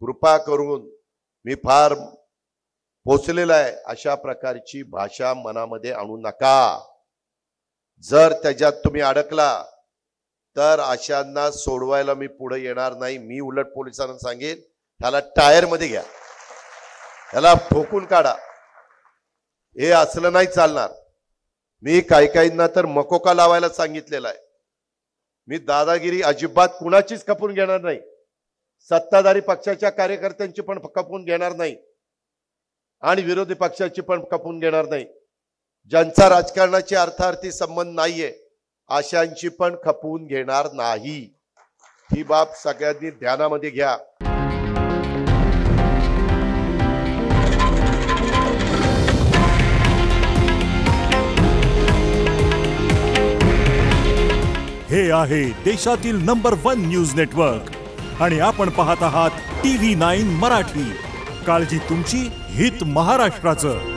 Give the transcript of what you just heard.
कृपा करून मी फार पोचलेला आहे अशा प्रकारची भाषा मनामध्ये आणू नका। जर त्याच्यात तुम्ही अडकला तर अशांना सोडवायला मी पुढे येणार नाही। मी उलट पोलिसांना सांगेन त्याला टायर मध्ये घ्या, त्याला ठोकून काढा, हे असलं नाही चालणार। मी काहींना तर मकोका लावायला सांगितलेला आहे। मी दादागिरी अजिबात कुणाचीच खपून घेणार नाही, सत्ताधारी पक्षाच्या कार्यकर्त्यांची पण खपून घेणार नाही आणि विरोधी पक्षाची पण खपून घेणार नाही। ज्यांचा राजकारणाची अर्थार्थी संबंध नाहीये अशांची पण खपवून घेणार नाही। ही बाब सगळ्यांनी ध्यानामध्ये घ्या। हे आहे देशातील नंबर 1 न्यूज नेटवर्क आणि आपण पाहत आहात TV9 मराठी। काळजी तुमची, हित महाराष्ट्राचं।